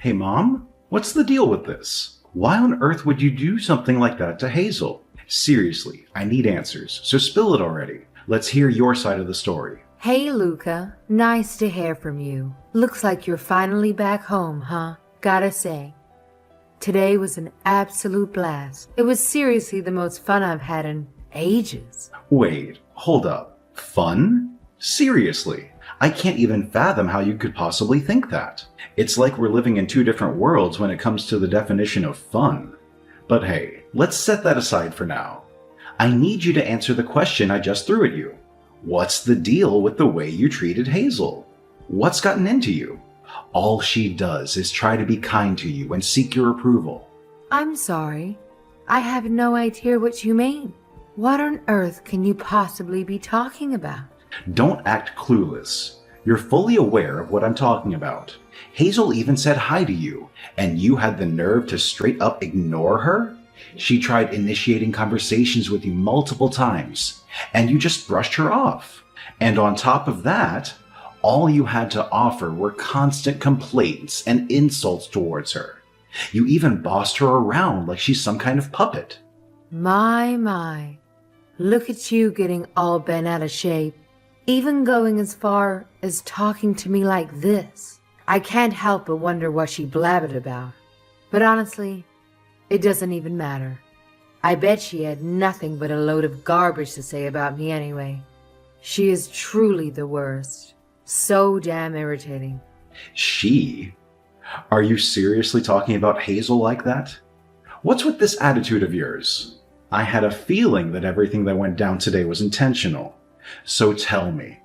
Hey, Mom, what's the deal with this? Why on earth would you do something like that to Hazel? Seriously, I need answers, so spill it already. Let's hear your side of the story. Hey, Luca. Nice to hear from you. Looks like you're finally back home, huh? Gotta say, today was an absolute blast. It was seriously the most fun I've had in ages. Wait, hold up. Fun? Seriously, I can't even fathom how you could possibly think that. It's like we're living in two different worlds when it comes to the definition of fun. But hey, let's set that aside for now. I need you to answer the question I just threw at you. What's the deal with the way you treated Hazel? What's gotten into you? All she does is try to be kind to you and seek your approval. I'm sorry. I have no idea what you mean. What on earth can you possibly be talking about? Don't act clueless. You're fully aware of what I'm talking about. Hazel even said hi to you, and you had the nerve to straight up ignore her? She tried initiating conversations with you multiple times, and you just brushed her off. And on top of that, all you had to offer were constant complaints and insults towards her. You even bossed her around like she's some kind of puppet. My. Look at you getting all bent out of shape. Even going as far as talking to me like this. I can't help but wonder what she blabbered about. But honestly, it doesn't even matter. I bet she had nothing but a load of garbage to say about me anyway. She is truly the worst. So damn irritating. She? Are you seriously talking about Hazel like that? What's with this attitude of yours? I had a feeling that everything that went down today was intentional. So tell me,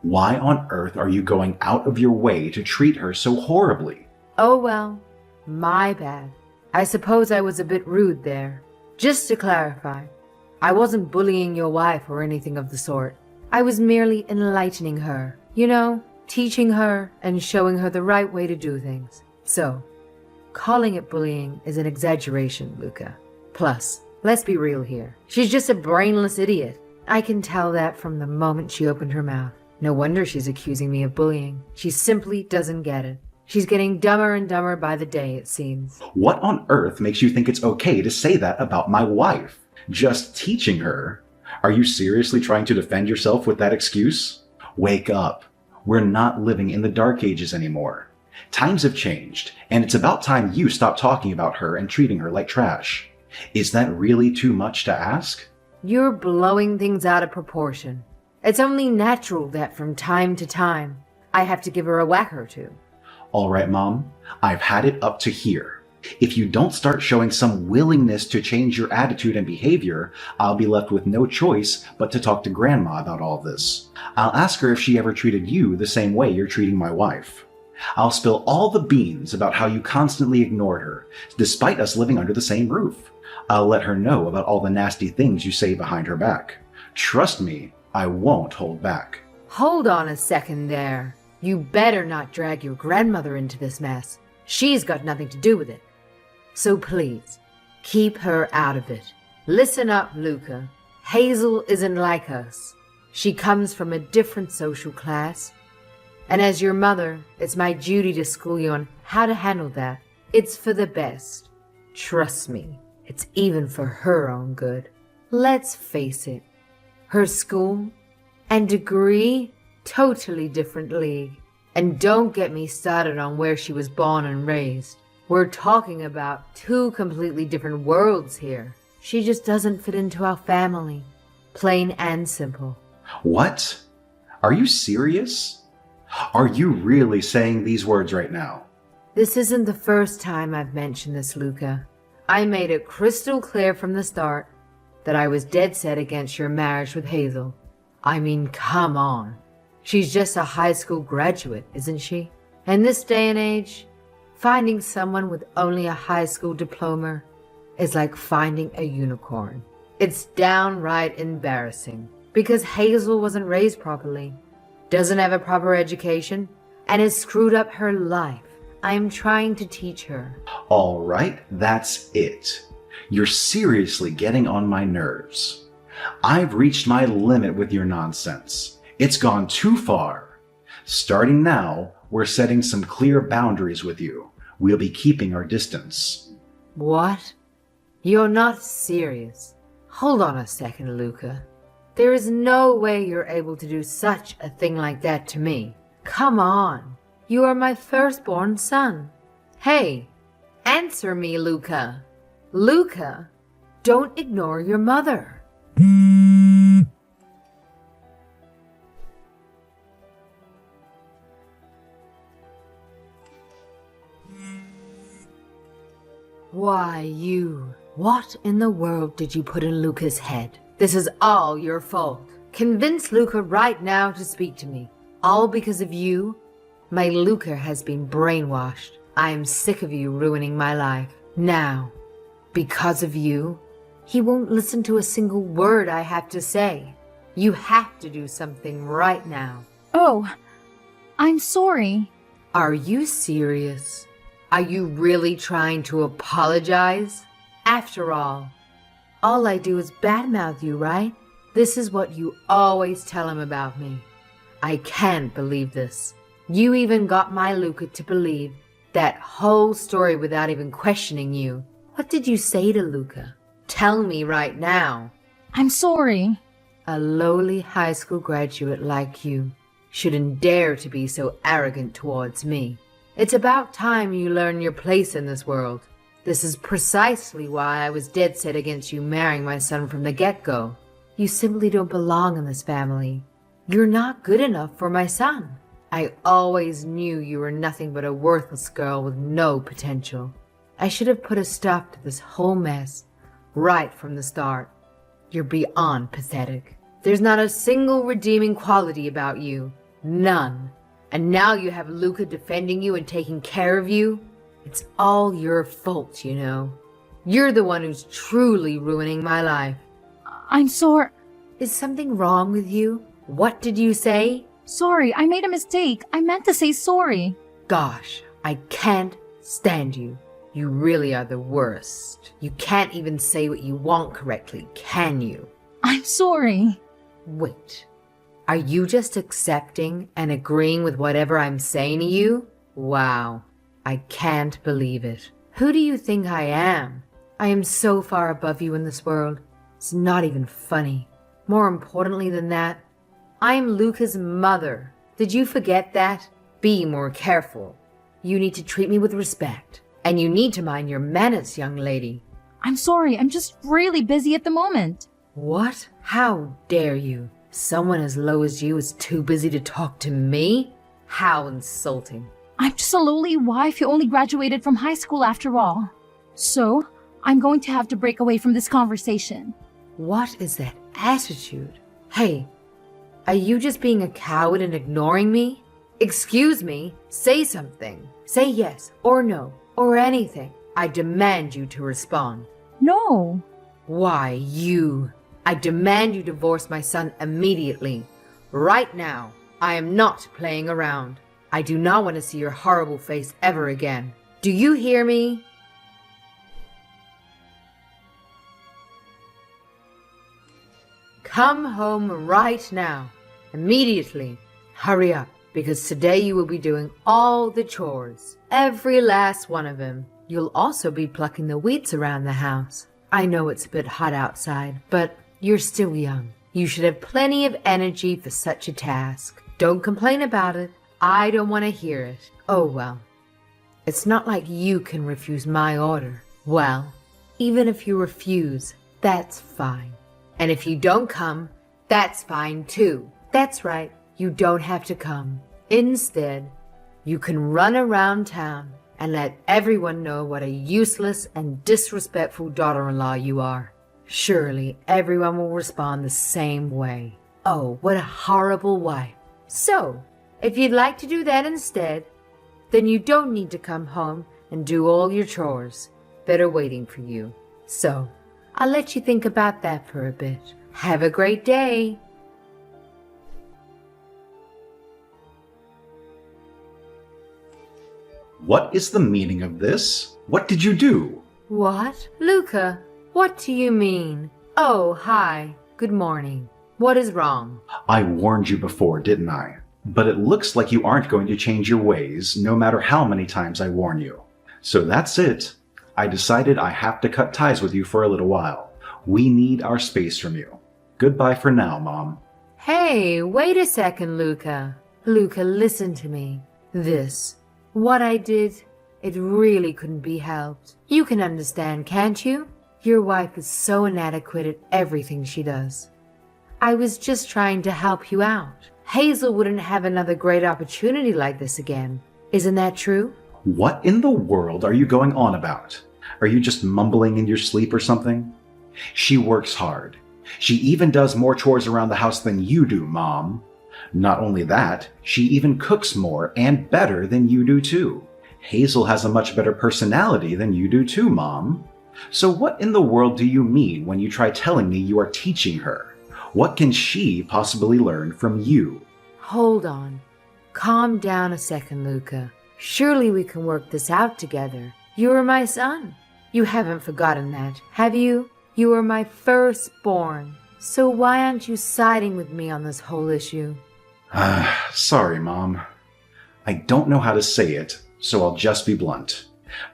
why on earth are you going out of your way to treat her so horribly? Oh well, my bad. I suppose I was a bit rude there. Just to clarify, I wasn't bullying your wife or anything of the sort. I was merely enlightening her, teaching her and showing her the right way to do things. So, calling it bullying is an exaggeration, Luca. Plus, let's be real here. She's just a brainless idiot. I can tell that from the moment she opened her mouth. No wonder she's accusing me of bullying. She simply doesn't get it. She's getting dumber and dumber by the day, it seems. What on earth makes you think it's okay to say that about my wife? Just teaching her? Are you seriously trying to defend yourself with that excuse? Wake up. We're not living in the Dark Ages anymore. Times have changed, and it's about time you stop talking about her and treating her like trash. Is that really too much to ask? You're blowing things out of proportion. It's only natural that from time to time, I have to give her a whack or two. All right, Mom, I've had it up to here. If you don't start showing some willingness to change your attitude and behavior, I'll be left with no choice but to talk to Grandma about all this. I'll ask her if she ever treated you the same way you're treating my wife. I'll spill all the beans about how you constantly ignored her, despite us living under the same roof. I'll let her know about all the nasty things you say behind her back. Trust me, I won't hold back. Hold on a second there. You better not drag your grandmother into this mess. She's got nothing to do with it. So please, keep her out of it. Listen up, Luca. Hazel isn't like us. She comes from a different social class. And as your mother, it's my duty to school you on how to handle that. It's for the best. Trust me, it's even for her own good. Let's face it. Her school and degree, totally different league. And don't get me started on where she was born and raised. We're talking about two completely different worlds here. She just doesn't fit into our family. Plain and simple. What? Are you serious? Are you really saying these words right now? This isn't the first time I've mentioned this, Luca. I made it crystal clear from the start that I was dead set against your marriage with Hazel. I mean, come on. She's just a high school graduate, isn't she? In this day and age, finding someone with only a high school diploma is like finding a unicorn. It's downright embarrassing because Hazel wasn't raised properly, doesn't have a proper education, and has screwed up her life. I am trying to teach her. All right, that's it. You're seriously getting on my nerves. I've reached my limit with your nonsense. It's gone too far. Starting now, we're setting some clear boundaries with you. We'll be keeping our distance. What? You're not serious. Hold on a second, Luca. There is no way you're able to do such a thing like that to me. Come on. You are my firstborn son. Hey, answer me, Luca. Luca, don't ignore your mother. Why, you... What in the world did you put in Luca's head? This is all your fault. Convince Luca right now to speak to me. All because of you? My Luca has been brainwashed. I am sick of you ruining my life. Now, because of you, he won't listen to a single word I have to say. You have to do something right now. Oh, I'm sorry. Are you serious? Are you really trying to apologize? After all I do is badmouth you, right? This is what you always tell him about me. I can't believe this. You even got my Luca to believe that whole story without even questioning you. What did you say to Luca? Tell me right now. I'm sorry. A lowly high school graduate like you shouldn't dare to be so arrogant towards me. It's about time you learn your place in this world. This is precisely why I was dead set against you marrying my son from the get-go. You simply don't belong in this family. You're not good enough for my son. I always knew you were nothing but a worthless girl with no potential. I should have put a stop to this whole mess right from the start. You're beyond pathetic. There's not a single redeeming quality about you. None. And now you have Luca defending you and taking care of you? It's all your fault, you know. You're the one who's truly ruining my life. I'm sorry. Is something wrong with you? What did you say? Sorry, I made a mistake. I meant to say sorry. Gosh, I can't stand you. You really are the worst. You can't even say what you want correctly, can you? I'm sorry. Wait. Are you just accepting and agreeing with whatever I'm saying to you? Wow. I can't believe it. Who do you think I am? I am so far above you in this world. It's not even funny. More importantly than that, I am Luca's mother. Did you forget that? Be more careful. You need to treat me with respect. And you need to mind your manners, young lady. I'm sorry, I'm just really busy at the moment. What? How dare you? Someone as low as you is too busy to talk to me? How insulting. I'm just a lowly wife who only graduated from high school after all. So, I'm going to have to break away from this conversation. What is that attitude? Hey, are you just being a coward and ignoring me? Excuse me, say something. Say yes or no or anything. I demand you to respond. No. Why, you? I demand you divorce my son immediately. Right now. I am not playing around. I do not want to see your horrible face ever again. Do you hear me? Come home right now. Immediately. Hurry up, because today you will be doing all the chores. Every last one of them. You'll also be plucking the weeds around the house. I know it's a bit hot outside, but you're still young. You should have plenty of energy for such a task. Don't complain about it. I don't want to hear it. Oh well. It's not like you can refuse my order. Well, even if you refuse, that's fine. And if you don't come, that's fine too. That's right, you don't have to come. Instead, you can run around town and let everyone know what a useless and disrespectful daughter-in-law you are. Surely everyone will respond the same way. Oh, what a horrible wife. So, if you'd like to do that instead, then you don't need to come home and do all your chores that are waiting for you. So, I'll let you think about that for a bit. Have a great day. What is the meaning of this? What did you do? What? Luca, what do you mean? Oh, hi. Good morning. What is wrong? I warned you before, didn't I? But it looks like you aren't going to change your ways, no matter how many times I warn you. So that's it. I decided I have to cut ties with you for a little while. We need our space from you. Goodbye for now, Mom. Hey, wait a second, Luca. Luca, listen to me. What I did, it really couldn't be helped. You can understand, can't you? Your wife is so inadequate at everything she does. I was just trying to help you out. Hazel wouldn't have another great opportunity like this again. Isn't that true? What in the world are you going on about? Are you just mumbling in your sleep or something? She works hard. She even does more chores around the house than you do, Mom. Not only that, she even cooks more and better than you do too. Hazel has a much better personality than you do too, Mom. So what in the world do you mean when you try telling me you are teaching her? What can she possibly learn from you? Hold on. Calm down a second, Luca. Surely we can work this out together. You are my son. You haven't forgotten that, have you? You are my firstborn. So why aren't you siding with me on this whole issue? Sorry, Mom. I don't know how to say it, so I'll just be blunt.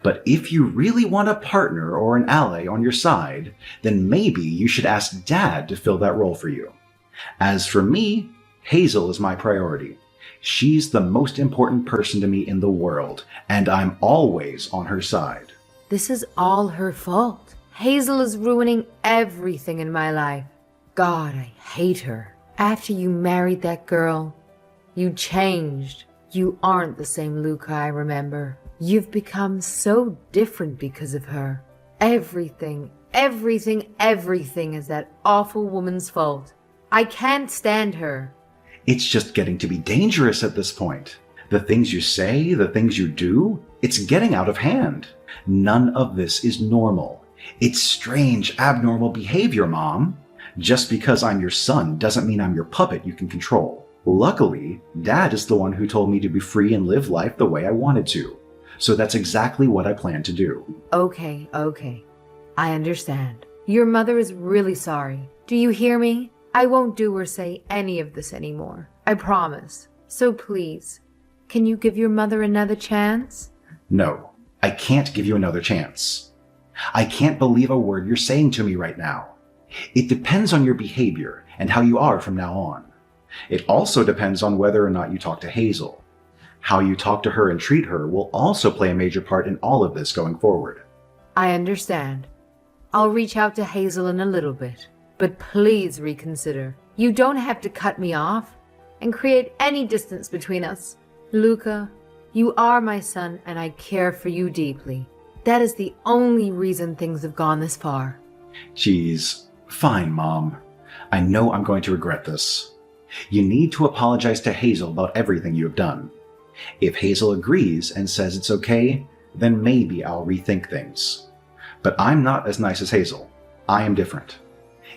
But if you really want a partner or an ally on your side, then maybe you should ask Dad to fill that role for you. As for me, Hazel is my priority. She's the most important person to me in the world, and I'm always on her side. This is all her fault. Hazel is ruining everything in my life. God, I hate her. After you married that girl, you changed. You aren't the same Luca I remember. You've become so different because of her. Everything is that awful woman's fault. I can't stand her. It's just getting to be dangerous at this point. The things you say, the things you do, it's getting out of hand. None of this is normal. It's strange, abnormal behavior, Mom. Just because I'm your son doesn't mean I'm your puppet you can control. Luckily, Dad is the one who told me to be free and live life the way I wanted to. So that's exactly what I plan to do. Okay. I understand. Your mother is really sorry. Do you hear me? I won't do or say any of this anymore. I promise. So please, can you give your mother another chance? No, I can't give you another chance. I can't believe a word you're saying to me right now. It depends on your behavior and how you are from now on. It also depends on whether or not you talk to Hazel. How you talk to her and treat her will also play a major part in all of this going forward. I understand. I'll reach out to Hazel in a little bit. But please reconsider. You don't have to cut me off and create any distance between us. Luca, you are my son and I care for you deeply. That is the only reason things have gone this far. Geez, fine, Mom. I know I'm going to regret this. You need to apologize to Hazel about everything you have done. If Hazel agrees and says it's okay, then maybe I'll rethink things. But I'm not as nice as Hazel. I am different.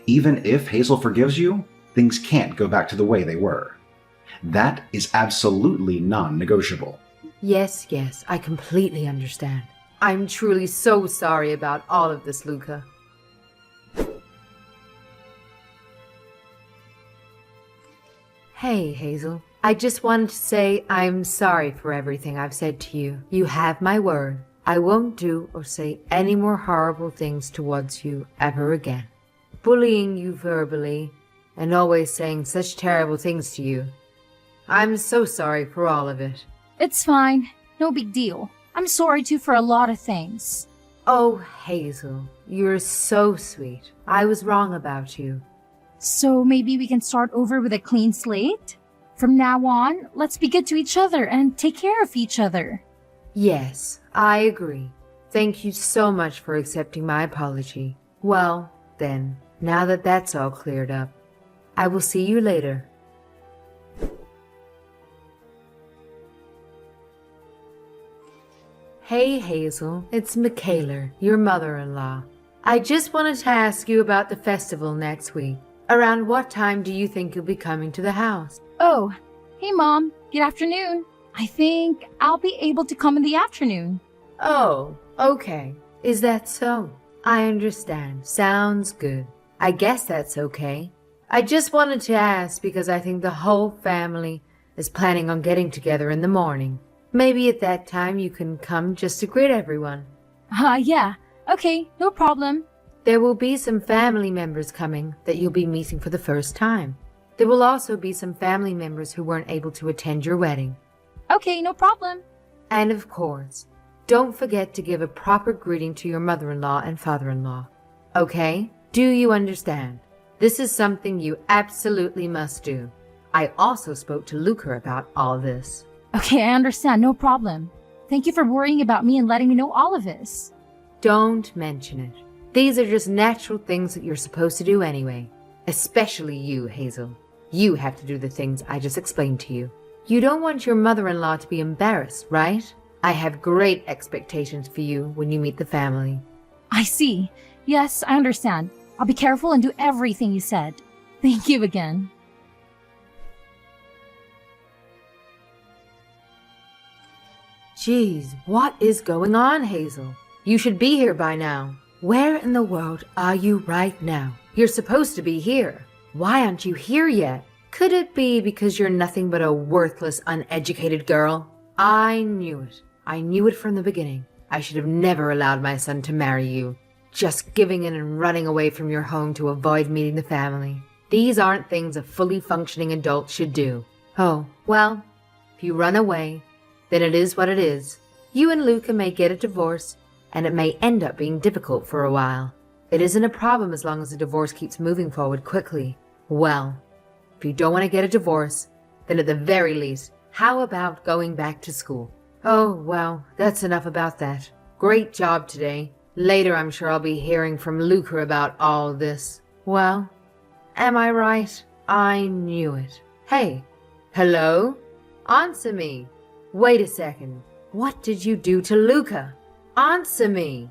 Even if Hazel forgives you, things can't go back to the way they were. That is absolutely non-negotiable. Yes, I completely understand. I'm truly so sorry about all of this, Luca. Hey, Hazel. I just wanted to say I'm sorry for everything I've said to you. You have my word. I won't do or say any more horrible things towards you ever again. Bullying you verbally and always saying such terrible things to you. I'm so sorry for all of it. It's fine. No big deal. I'm sorry too for a lot of things. Oh, Hazel, you're so sweet. I was wrong about you. So maybe we can start over with a clean slate? From now on, let's be good to each other and take care of each other. Yes, I agree. Thank you so much for accepting my apology. Well, then, now that that's all cleared up, I will see you later. Hey, Hazel, it's Michaela, your mother-in-law. I just wanted to ask you about the festival next week. Around what time do you think you'll be coming to the house? Oh, hey Mom. Good afternoon. I think I'll be able to come in the afternoon. Oh, okay. Is that so? I understand. Sounds good. I guess that's okay. I just wanted to ask because I think the whole family is planning on getting together in the morning. Maybe at that time you can come just to greet everyone. Yeah. Okay, no problem. There will be some family members coming that you'll be meeting for the first time. There will also be some family members who weren't able to attend your wedding. Okay, no problem. And of course, don't forget to give a proper greeting to your mother-in-law and father-in-law. Okay? Do you understand? This is something you absolutely must do. I also spoke to Luca about all this. Okay, I understand, no problem. Thank you for worrying about me and letting me know all of this. Don't mention it. These are just natural things that you're supposed to do anyway. Especially you, Hazel. You have to do the things I just explained to you. You don't want your mother-in-law to be embarrassed, right? I have great expectations for you when you meet the family. I see. Yes, I understand. I'll be careful and do everything you said. Thank you again. Jeez, what is going on, Hazel? You should be here by now. Where in the world are you right now? You're supposed to be here. Why aren't you here yet? Could it be because you're nothing but a worthless, uneducated girl? I knew it. I knew it from the beginning. I should have never allowed my son to marry you. Just giving in and running away from your home to avoid meeting the family. These aren't things a fully functioning adult should do. Oh, well, if you run away, then it is what it is. You and Luca may get a divorce, and it may end up being difficult for a while. It isn't a problem as long as the divorce keeps moving forward quickly. Well, if you don't want to get a divorce, then at the very least, how about going back to school? Oh, well, that's enough about that. Great job today. Later I'm sure I'll be hearing from Luca about all this. Well, am I right? I knew it. Hey, hello? Answer me. Wait a second. What did you do to Luca? Answer me.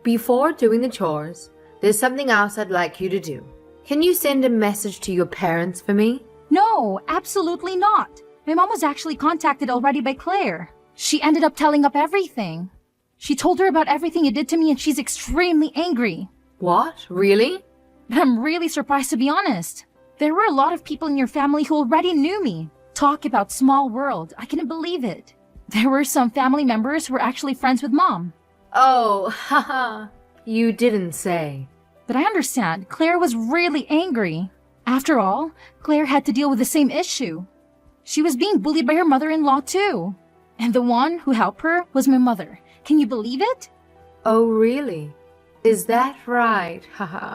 Before doing the chores, there's something else I'd like you to do. Can you send a message to your parents for me? No, absolutely not. My mom was actually contacted already by Claire. She ended up telling up everything. She told her about everything you did to me and she's extremely angry. What? Really? But I'm really surprised, to be honest. There were a lot of people in your family who already knew me. Talk about small world. I couldn't believe it. There were some family members who were actually friends with Mom. Oh, haha. You didn't say. But I understand. Claire was really angry. After all, Claire had to deal with the same issue. She was being bullied by her mother-in-law too. And the one who helped her was my mother. Can you believe it? Oh, really? Is that right? Haha.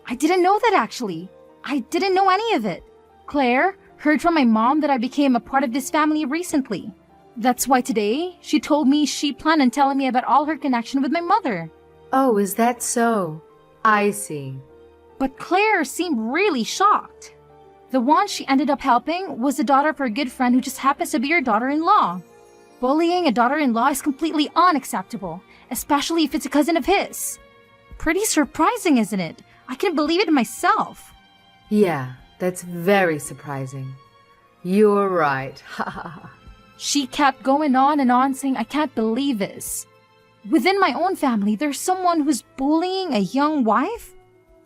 I didn't know that actually. I didn't know any of it. Claire heard from my mom that I became a part of this family recently. That's why today she told me she planned on telling me about all her connection with my mother. Oh, is that so? I see. But Claire seemed really shocked. The one she ended up helping was the daughter of her good friend who just happens to be her daughter-in-law. Bullying a daughter-in-law is completely unacceptable, especially if it's a cousin of his. Pretty surprising, isn't it? I can't believe it myself. Yeah, that's very surprising. You're right. Ha ha ha. She kept going on and on saying, I can't believe this. Within my own family, there's someone who's bullying a young wife?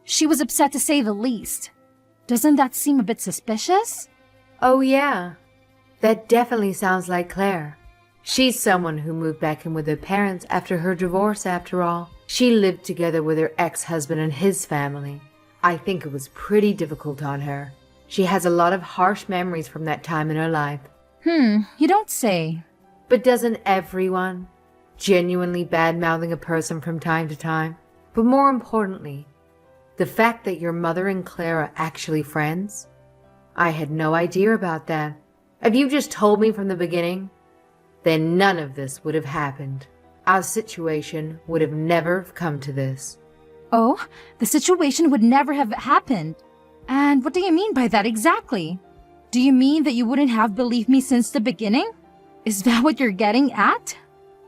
She was upset to say the least. Doesn't that seem a bit suspicious? Oh yeah, that definitely sounds like Claire. She's someone who moved back in with her parents after her divorce, after all. She lived together with her ex-husband and his family. I think it was pretty difficult on her. She has a lot of harsh memories from that time in her life. You don't say. But doesn't everyone? Genuinely bad-mouthing a person from time to time? But more importantly, the fact that your mother and Claire are actually friends? I had no idea about that. If you just told me from the beginning, then none of this would have happened. Our situation would have never come to this. Oh, the situation would never have happened. And what do you mean by that exactly? Do you mean that you wouldn't have believed me since the beginning? Is that what you're getting at?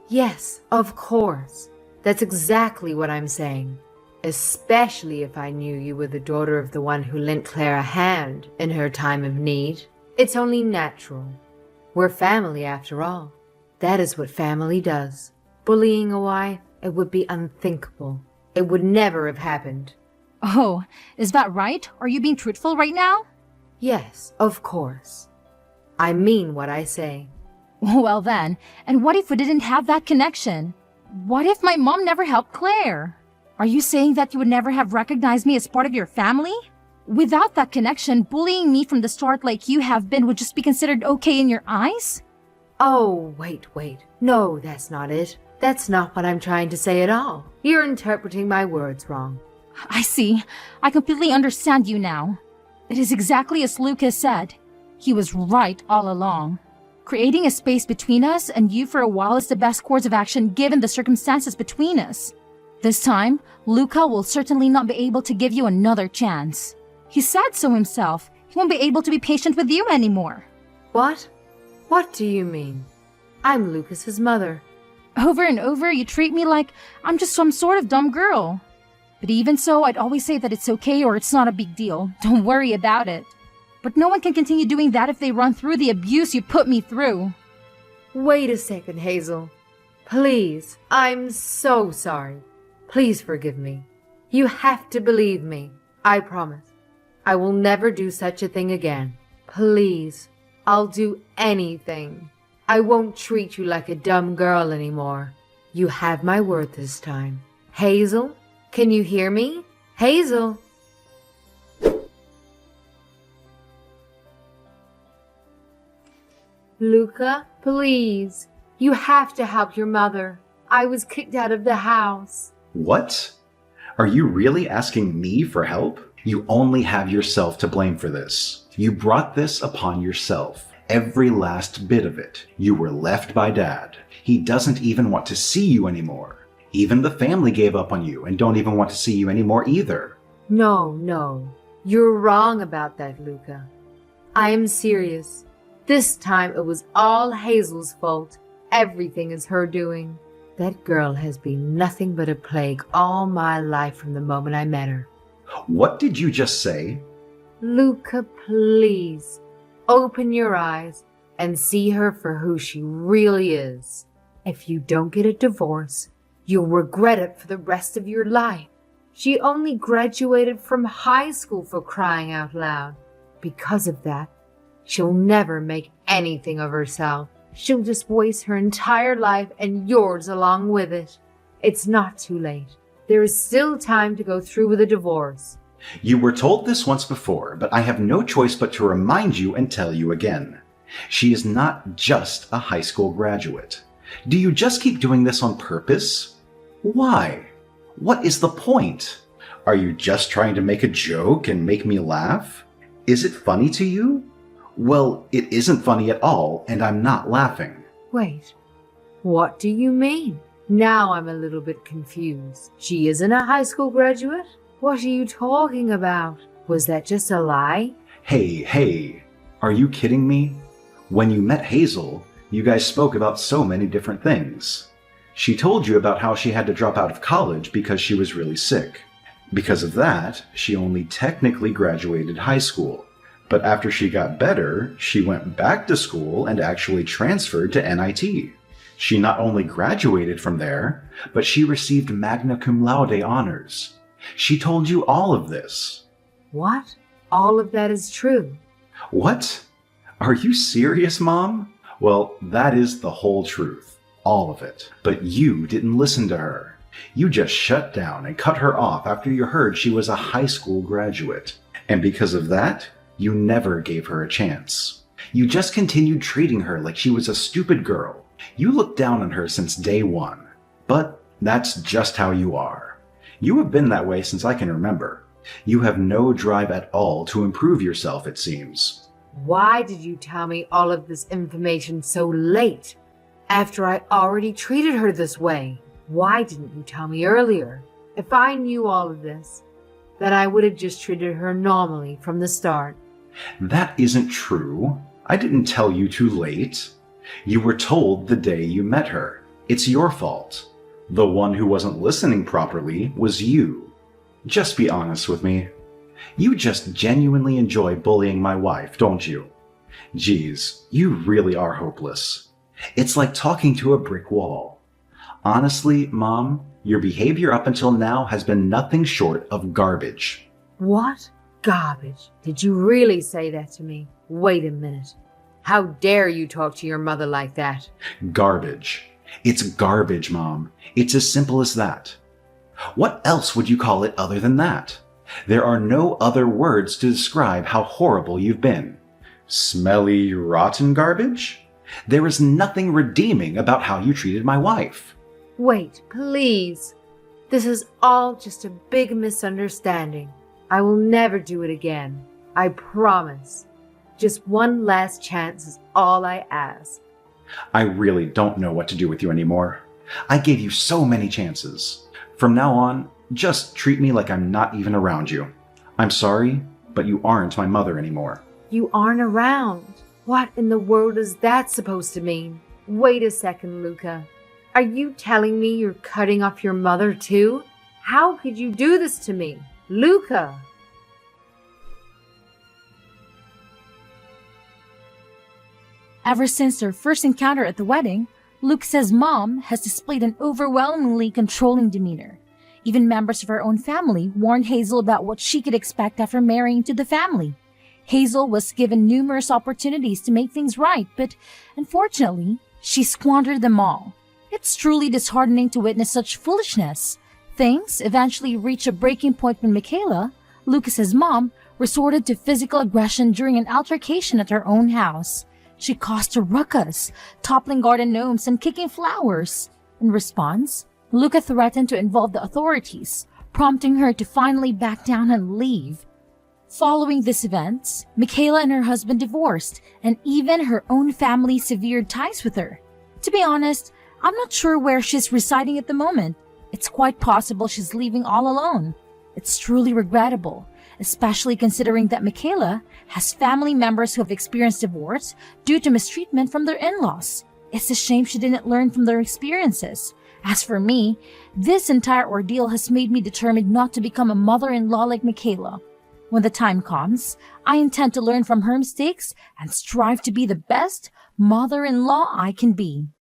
Yes, of course. That's exactly what I'm saying. Especially if I knew you were the daughter of the one who lent Claire a hand in her time of need. It's only natural. We're family after all. That is what family does. Bullying a wife, it would be unthinkable. It would never have happened. Oh, is that right? Are you being truthful right now? Yes, of course. I mean what I say. Well then, and what if we didn't have that connection? What if my mom never helped Claire? Are you saying that you would never have recognized me as part of your family? Without that connection, bullying me from the start like you have been would just be considered okay in your eyes? Oh, wait. No, that's not it. That's not what I'm trying to say at all. You're interpreting my words wrong. I see. I completely understand you now. It is exactly as Lucas said. He was right all along. Creating a space between us and you for a while is the best course of action given the circumstances between us. This time, Luca will certainly not be able to give you another chance. He said so himself. He won't be able to be patient with you anymore. What? What do you mean? I'm Lucas's mother. Over and over, you treat me like I'm just some sort of dumb girl. But even so, I'd always say that it's okay or it's not a big deal. Don't worry about it. But no one can continue doing that if they run through the abuse you put me through. Wait a second, Hazel. Please, I'm so sorry. Please forgive me. You have to believe me. I promise. I will never do such a thing again. Please, I'll do anything. I won't treat you like a dumb girl anymore. You have my word this time. Hazel, can you hear me? Hazel? Luca, please. You have to help your mother. I was kicked out of the house. What? Are you really asking me for help? You only have yourself to blame for this. You brought this upon yourself. Every last bit of it. You were left by Dad. He doesn't even want to see you anymore. Even the family gave up on you and don't even want to see you anymore either. No. You're wrong about that, Luca. I am serious. This time it was all Hazel's fault. Everything is her doing. That girl has been nothing but a plague all my life from the moment I met her. What did you just say? Luca, please. Open your eyes and see her for who she really is. If you don't get a divorce, you'll regret it for the rest of your life. She only graduated from high school, for crying out loud. Because of that, she'll never make anything of herself. She'll just waste her entire life and yours along with it. It's not too late. There is still time to go through with a divorce. You were told this once before, but I have no choice but to remind you and tell you again. She is not just a high school graduate. Do you just keep doing this on purpose? Why? What is the point? Are you just trying to make a joke and make me laugh? Is it funny to you? Well, it isn't funny at all, and I'm not laughing. Wait, what do you mean? Now I'm a little bit confused. She isn't a high school graduate? What are you talking about? Was that just a lie? Hey, are you kidding me? When you met Hazel, you guys spoke about so many different things. She told you about how she had to drop out of college because she was really sick. Because of that, she only technically graduated high school. But after she got better, she went back to school and actually transferred to NIT. She not only graduated from there, but she received magna cum laude honors. She told you all of this. What? All of that is true. What? Are you serious, Mom? Well, that is the whole truth. All of it. But you didn't listen to her. You just shut down and cut her off after you heard she was a high school graduate. And because of that, you never gave her a chance. You just continued treating her like she was a stupid girl. You looked down on her since day one. But that's just how you are. You have been that way since I can remember. You have no drive at all to improve yourself, it seems. Why did you tell me all of this information so late? After I already treated her this way? Why didn't you tell me earlier? If I knew all of this, then I would have just treated her normally from the start. That isn't true. I didn't tell you too late. You were told the day you met her. It's your fault. The one who wasn't listening properly was you. Just be honest with me. You just genuinely enjoy bullying my wife, don't you? Geez, you really are hopeless. It's like talking to a brick wall. Honestly, Mom, your behavior up until now has been nothing short of garbage. What? Garbage. Did you really say that to me? Wait a minute. How dare you talk to your mother like that? Garbage. It's garbage, Mom. It's as simple as that. What else would you call it other than that? There are no other words to describe how horrible you've been. Smelly, rotten garbage? There is nothing redeeming about how you treated my wife. Wait, please. This is all just a big misunderstanding. I will never do it again. I promise. Just one last chance is all I ask. I really don't know what to do with you anymore. I gave you so many chances. From now on, just treat me like I'm not even around you. I'm sorry, but you aren't my mother anymore. You aren't around. What in the world is that supposed to mean? Wait a second, Luca. Are you telling me you're cutting off your mother too? How could you do this to me? Luca! Ever since their first encounter at the wedding, Lucas's mom has displayed an overwhelmingly controlling demeanor. Even members of her own family warned Hazel about what she could expect after marrying to the family. Hazel was given numerous opportunities to make things right, but unfortunately, she squandered them all. It's truly disheartening to witness such foolishness. Things eventually reached a breaking point when Michaela, Lucas's mom, resorted to physical aggression during an altercation at her own house. She caused a ruckus, toppling garden gnomes and kicking flowers. In response, Luca threatened to involve the authorities, prompting her to finally back down and leave. Following these events, Michaela and her husband divorced, and even her own family severed ties with her. To be honest, I'm not sure where she's residing at the moment. It's quite possible she's leaving all alone. It's truly regrettable, especially considering that Michaela has family members who have experienced divorce due to mistreatment from their in-laws. It's a shame she didn't learn from their experiences. As for me, this entire ordeal has made me determined not to become a mother-in-law like Michaela. When the time comes, I intend to learn from her mistakes and strive to be the best mother-in-law I can be.